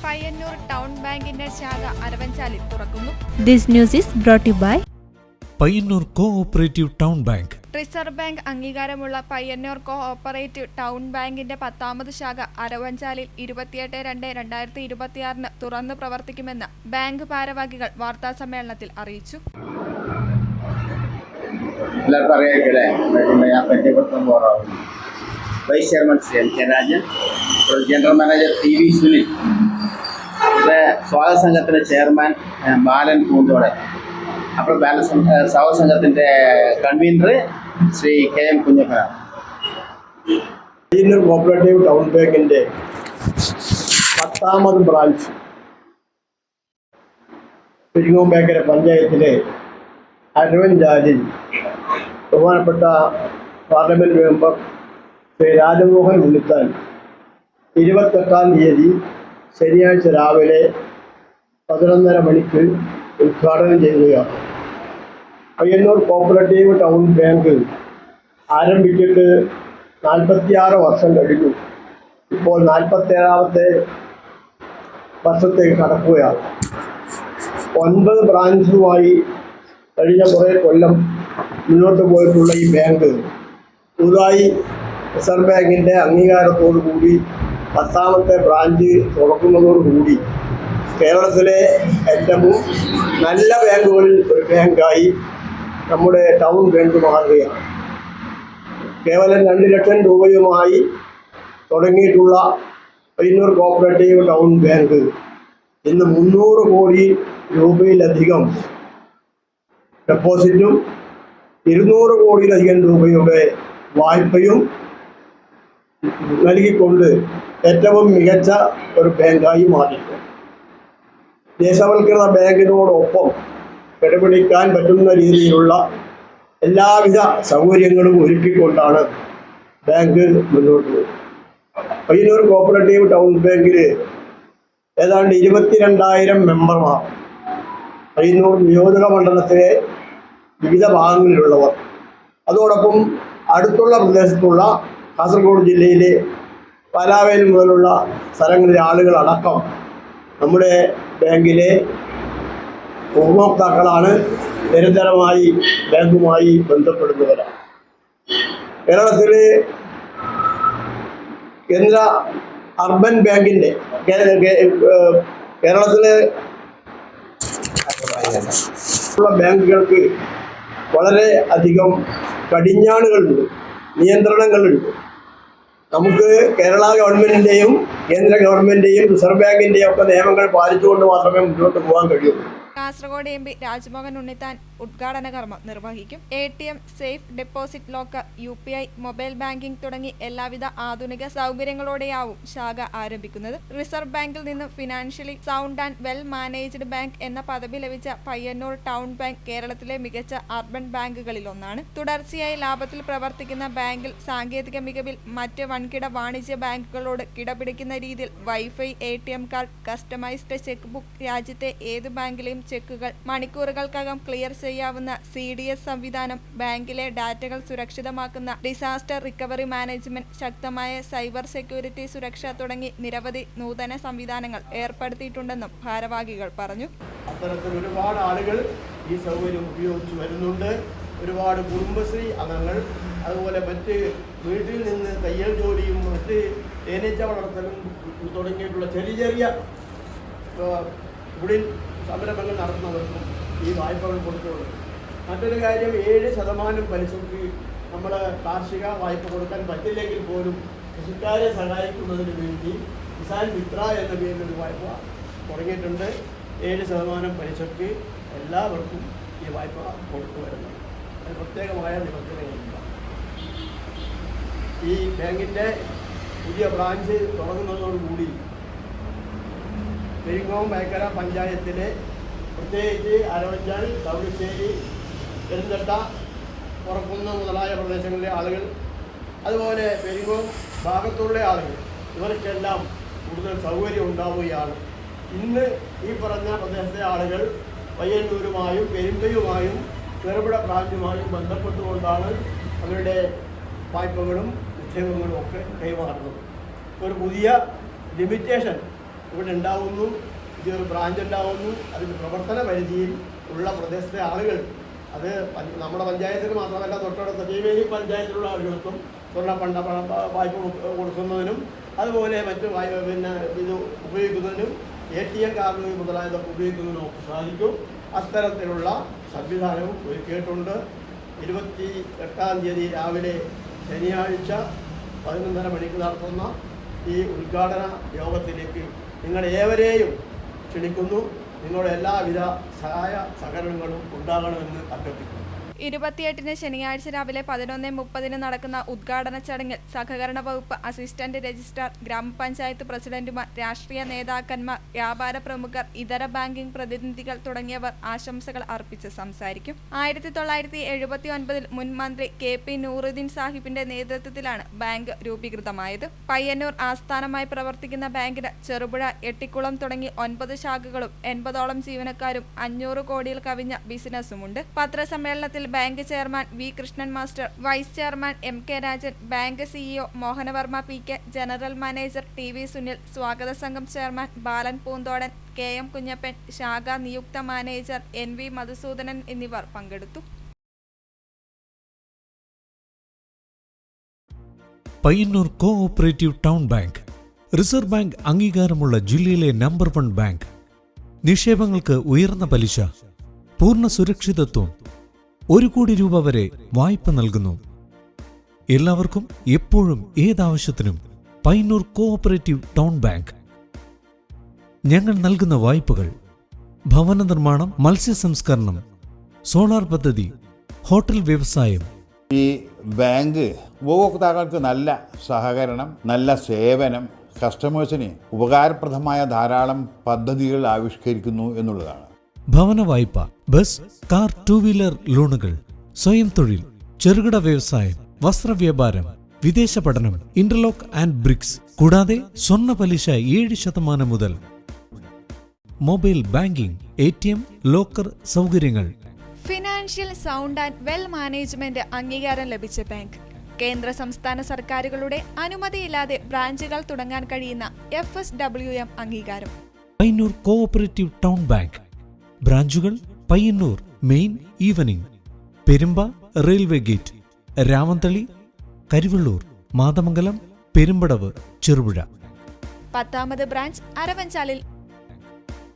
Payyanur town ബാങ്കിന്റെ ശാഖ അരവഞ്ചാലിൽ തുറക്കുന്നു. This news is brought you by Payyanur cooperative town bank. Reserve Bank അംഗീകാരമുള്ള പയ്യന്നൂർ കോഓപ്പറേറ്റീവ് ടൗൺ ബാങ്കിന്റെ 10ാമത് ശാഖ അരവഞ്ചാലിൽ 28/2/2026 തുറന്നു പ്രവർത്തിക്കുമെന്ന് ബാങ്ക് ഭാരവാഹികൾ വാർത്താസമ്മേളനത്തിൽ അറിയിച്ചു. Vice chairman Shri M K Rajan, general manager T V Sunil, സ്വാഗത സംഘത്തിൻ്റെ ചെയർമാൻ ബാലൻ പൂന്തോട്, അപ്പോൾ സ്വാഗത സംഘത്തിൻ്റെ കൺവീനർ ശ്രീ കെ എം കുഞ്ഞപ്പനാണ്. പയ്യന്നൂർ കോഓപ്പറേറ്റീവ് ടൗൺ ബാങ്കിൻ്റെ 10ാമത് ബ്രാഞ്ച് പെരിങ്ങോം മേഖല പഞ്ചായത്തിലെ അരവഞ്ചാലിൽ ബഹുമാനപ്പെട്ട പാർലമെൻറ്റ് മെമ്പർ ശ്രീ രാജമോഹൻ ഉണ്ണിത്താൻ 28-ാം തീയതി ശനിയാഴ്ച രാവിലെ 11:30 മണിക്ക് ഉദ്ഘാടനം ചെയ്യുകയാണ്. പയ്യന്നൂർ കോഓപ്പറേറ്റീവ് ടൗൺ ബാങ്ക് ആരംഭിച്ചിട്ട് 46 വർഷം കഴിഞ്ഞു. ഇപ്പോൾ 47ാമത്തെ വർഷത്തേക്ക് കടക്കുകയാണ്. 9 ബ്രാഞ്ചുമായി കഴിഞ്ഞ കുറേ കൊല്ലം മുന്നോട്ട് പോയിട്ടുള്ള ഈ ബാങ്ക് പുതുതായി റിസർവ് ബാങ്കിൻ്റെ അംഗീകാരത്തോടു കൂടി 10ാമത്തെ ബ്രാഞ്ച് തുറക്കുന്നതോടുകൂടി കേരളത്തിലെ ഏറ്റവും നല്ല ബാങ്കുകളിൽ ഒരു ബാങ്കായി നമ്മുടെ ടൗൺ ബാങ്ക് മാറുകയാണ്. കേവലം 2 ലക്ഷം രൂപയുമായി തുടങ്ങിയിട്ടുള്ള പയ്യന്നൂർ കോഓപ്പറേറ്റീവ് ടൗൺ ബാങ്ക് ഇന്ന് 300 കോടി രൂപയിലധികം ഡെപ്പോസിറ്റും 200 കോടിയിലധികം രൂപയുടെ വായ്പയും നൽകിക്കൊണ്ട് ഏറ്റവും മികച്ച ഒരു ബാങ്കായി മാറിയിട്ടുണ്ട്. ദേശവൽകൃത ബാങ്കിനോടൊപ്പം കിടപിടിക്കാൻ പറ്റുന്ന രീതിയിലുള്ള എല്ലാവിധ സൗകര്യങ്ങളും ഒരുക്കിക്കൊണ്ടാണ് ബാങ്ക് മുന്നോട്ട് പോകുന്നത്. പയ്യന്നൂർ കോഓപ്പറേറ്റീവ് ടൗൺ ബാങ്കിൽ ഏതാണ്ട് 22,000 മെമ്പർമാർ പയ്യന്നൂർ നിയോജക മണ്ഡലത്തിലെ വിവിധ ഭാഗങ്ങളിലുള്ളവർ, അതോടൊപ്പം അടുത്തുള്ള പ്രദേശത്തുള്ള കാസർഗോഡ് ജില്ലയിലെ പാലാവേൽ മുതലുള്ള സ്ഥലങ്ങളിലെ ആളുകളടക്കം നമ്മുടെ ബാങ്കിലെ ഉപഭോക്താക്കളാണ്. നിരന്തരമായി ബാങ്കുമായി ബന്ധപ്പെടുന്നവരാണ്. കേരളത്തിലെ കേന്ദ്ര അർബൻ ബാങ്കിൻ്റെ കേരളത്തിലെ ബാങ്കുകൾക്ക് വളരെ അധികം കടിഞ്ഞാണുകളുണ്ട്, നിയന്ത്രണങ്ങളുണ്ട്. നമുക്ക് കേരള ഗവൺമെൻറ്റിൻ്റെയും കേന്ദ്ര ഗവൺമെൻറ്റിൻ്റെയും റിസർവ് ബാങ്കിൻ്റെയും ഒക്കെ നിയമങ്ങൾ പാലിച്ചുകൊണ്ട് മാത്രമേ മുന്നോട്ട് പോകാൻ കഴിയുള്ളൂ. കാസർഗോഡ് എം പി രാജ്മോഹൻ ഉണ്ണിത്താൻ ഉദ്ഘാടന കർമ്മം നിർവഹിക്കും. ATM, safe deposit locker, UPI, mobile banking തുടങ്ങി എല്ലാവിധ ആധുനിക സൗകര്യങ്ങളോടെയാവും ശാഖ ആരംഭിക്കുന്നത്. റിസർവ് ബാങ്കിൽ നിന്ന് financially sound and well managed bank എന്ന പദവി ലഭിച്ച പയ്യന്നൂർ ടൗൺ ബാങ്ക് കേരളത്തിലെ മികച്ച അർബൻ ബാങ്കുകളിലൊന്നാണ്. തുടർച്ചയായി ലാഭത്തിൽ പ്രവർത്തിക്കുന്ന ബാങ്കിൽ സാങ്കേതിക മികവിൽ മറ്റ് വൻകിട വാണിജ്യ ബാങ്കുകളോട് കിടപിടിക്കുന്ന രീതിയിൽ wifi, ATM card, customised cheque book, രാജ്യത്തെ ഏത് ബാങ്കിലെയും ചെക്കുകൾ മണിക്കൂറുകൾക്കകം ക്ലിയർ ചെയ്യാവുന്ന CDS സംവിധാനം, ബാങ്കിലെ ഡാറ്റകൾ സുരക്ഷിതമാക്കുന്ന ഡിസാസ്റ്റർ റിക്കവറി മാനേജ്മെന്റ്, ശക്തമായ സൈബർ സെക്യൂരിറ്റി സുരക്ഷ തുടങ്ങി നിരവധി നൂതന സംവിധാനങ്ങൾ ഏർപ്പെടുത്തിയിട്ടുണ്ടെന്നും ഭാരവാഹികൾ പറഞ്ഞു. അത്തരത്തിൽ ഒരുപാട് ആളുകൾ ഈ സൗകര്യം ഉപയോഗിച്ച് വരുന്നുണ്ട്. ഒരുപാട് കുടുംബശ്രീ അംഗങ്ങൾ, അതുപോലെ മറ്റ് വീട്ടിൽ നിന്ന് തയ്യൽ ജോലിയും മറ്റ് തേനീച്ച വളർത്തലും തുടങ്ങിയിട്ടുള്ള ചെറിയ തൊഴിൽ സംരംഭങ്ങൾ നടത്തുന്നവർക്കും ഈ വായ്പകൾ കൊടുത്തുകൊണ്ട് മറ്റൊരു കാര്യം 7% പലിശക്ക് നമ്മൾ കാർഷിക വായ്പ കൊടുക്കാൻ പറ്റില്ലെങ്കിൽ പോലും കൃഷിക്കാരെ സഹായിക്കുന്നതിന് വേണ്ടി കിസാൻ മിത്ര എന്ന പേരിൽ ഒരു വായ്പ തുടങ്ങിയിട്ടുണ്ട്. 7% പലിശക്ക് എല്ലാവർക്കും ഈ വായ്പ കൊടുത്തു വരുന്നത്. അത് പ്രത്യേകമായ നിബന്ധനകളില്ല. ഈ ബാങ്കിൻ്റെ പുതിയ ബ്രാഞ്ച് തുടങ്ങുന്നതോടുകൂടി പെരിങ്ങോം മേഖല പഞ്ചായത്തിലെ പ്രത്യേകിച്ച് അരവഞ്ചാൽ, തവിശ്ശേരി, പെരുന്തട്ട, പുറക്കുന്ന് മുതലായ പ്രദേശങ്ങളിലെ ആളുകൾ, അതുപോലെ പെരിങ്ങോം ഭാഗത്തുള്ള ആളുകൾ, ഇവർക്കെല്ലാം കൂടുതൽ സൗകര്യം ഉണ്ടാവുകയാണ്. ഇന്ന് ഈ പറഞ്ഞ പ്രദേശത്തെ ആളുകൾ പയ്യന്നൂരുമായും പെരുമ്പയുമായും ചെറുപുഴ ബ്രാഞ്ചുമായും ബന്ധപ്പെട്ടുകൊണ്ടാണ് അവരുടെ വായ്പകളും നിക്ഷേപങ്ങളും ഒക്കെ കൈമാറുന്നത്. ഒരു പുതിയ ലിമിറ്റേഷൻ ഇവിടെ ഉണ്ടാവുന്നു, ഇതൊരു ബ്രാഞ്ച് ഉണ്ടാവുന്നു. അതിൻ്റെ പ്രവർത്തന പരിധിയിൽ ഉള്ള പ്രദേശത്തെ ആളുകൾ, അത് നമ്മുടെ പഞ്ചായത്തിന് മാത്രമല്ല തൊട്ടടുത്ത ജീവേലി പഞ്ചായത്തിലുള്ള ആളുകൾക്കും സ്വർണ്ണ വായ്പ കൊടുക്കുന്നതിനും അതുപോലെ മറ്റ് പിന്നെ ഇത് ഉപയോഗിക്കുന്നതിനും ATM കാർഡ് മുതലായതൊക്കെ ഉപയോഗിക്കുന്നതിനും സാധിക്കും. അത്തരത്തിലുള്ള സംവിധാനവും ഒരുക്കിയിട്ടുണ്ട്. 28-ാം തീയതി രാവിലെ ശനിയാഴ്ച 11:30 മണിക്ക് നടത്തുന്ന ഈ ഉദ്ഘാടന യോഗത്തിലേക്ക് നിങ്ങളേവരെയും ക്ഷണിക്കുന്നു. നിങ്ങളുടെ എല്ലാവിധ സഹായ സഹകരണങ്ങളും ഉണ്ടാകണമെന്ന് അഭ്യർത്ഥിക്കുന്നു. 28-ന് ശനിയാഴ്ച രാവിലെ 11:30 നടക്കുന്ന ഉദ്ഘാടന ചടങ്ങിൽ സഹകരണ വകുപ്പ് അസിസ്റ്റന്റ് രജിസ്ട്രാർ, ഗ്രാമപഞ്ചായത്ത് പ്രസിഡന്റുമാർ, രാഷ്ട്രീയ നേതാക്കന്മാർ, വ്യാപാര പ്രമുഖർ, ഇതര ബാങ്കിംഗ് പ്രതിനിധികൾ തുടങ്ങിയവർ ആശംസകൾ അർപ്പിച്ച് സംസാരിക്കും. 1979 മുൻ മന്ത്രി KP നൂറുദ്ദീൻ സാഹിബിന്റെ നേതൃത്വത്തിലാണ് ബാങ്ക് രൂപീകൃതമായത്. പയ്യന്നൂർ ആസ്ഥാനമായി പ്രവർത്തിക്കുന്ന ബാങ്കിന് ചെറുപുഴ, എട്ടിക്കുളം തുടങ്ങി 9 ശാഖകളും 80ഓളം ജീവനക്കാരും 500 കോടിയിൽ കവിഞ്ഞ ബിസിനസ്സുമുണ്ട്. പത്രസമ്മേളനത്തിൽ bank chairman V. Krishnan master, vice chairman MK Rajan, bank CEO Mohanavarma PK, general manager TV Sunil, സ്വാഗത സംഘം ചെയർമാൻ ബാലൻ പൂന്തോടൻ, KM കുഞ്ഞപ്പൻ, ശാഖ നിയുക്ത മാനേജർ NV മധുസൂദനൻ എന്നിവർ പങ്കെടുത്തു. Payyanur cooperative town bank, Reserve Bank അംഗീകാരമുള്ള ജില്ലയിലെ നമ്പർ 1 ബാങ്ക്. നിക്ഷേപങ്ങൾക്ക് ഉയർന്ന പലിശ, പൂർണ്ണ സുരക്ഷിതത്വം, 1 കോടി രൂപ വരെ വായ്പ നൽകുന്നു. എല്ലാവർക്കും എപ്പോഴും ഏതാവശ്യത്തിനും പയ്യന്നൂർ കോഓപ്പറേറ്റീവ് ടൗൺ ബാങ്ക്. ഞങ്ങൾ നൽകുന്ന വായ്പകൾ ഭവന നിർമ്മാണം, മത്സ്യ സംസ്കരണം, സോളാർ പദ്ധതി, ഹോട്ടൽ വ്യവസായം. ഈ ബാങ്ക് ഉപഭോക്താക്കൾക്ക് നല്ല സഹകരണം, നല്ല സേവനം, കസ്റ്റമേഴ്സിന് ഉപകാരപ്രദമായ ധാരാളം പദ്ധതികൾ ആവിഷ്കരിക്കുന്നു എന്നുള്ളതാണ്. ഭവന വായ്പ, ബസ്, കാർ, 2 വീലർ ലോണുകൾ, സ്വയം തൊഴിൽ, ചെറുകിട വ്യവസായം, വസ്ത്രവ്യാപാരം, വിദേശ പഠനം, ഇന്റർലോക്ക് ആൻഡ് ബ്രിക്സ്, കൂടാതെ സ്വർണ്ണ പലിശ 7% മുതൽ. മൊബൈൽ ബാങ്കിംഗ്, ATM, ലോക്കർ സൗകര്യങ്ങൾ. Financial sound and well management അംഗീകാരം ലഭിച്ച ബാങ്ക്. കേന്ദ്ര സംസ്ഥാന സർക്കാരുകളുടെ അനുമതിയില്ലാതെ ബ്രാഞ്ചുകൾ തുടങ്ങാൻ കഴിയുന്ന FSWM അംഗീകാരം. Payyanur cooperative town bank. ബ്രാഞ്ചുകൾ Payyanur main evening, Perumba railway gate, Ramanthali, Karivellur, Mathamangalam, Perumbadavu, Cherupuzha. 10ാമത് ബ്രാഞ്ച് അരവഞ്ചാലിൽ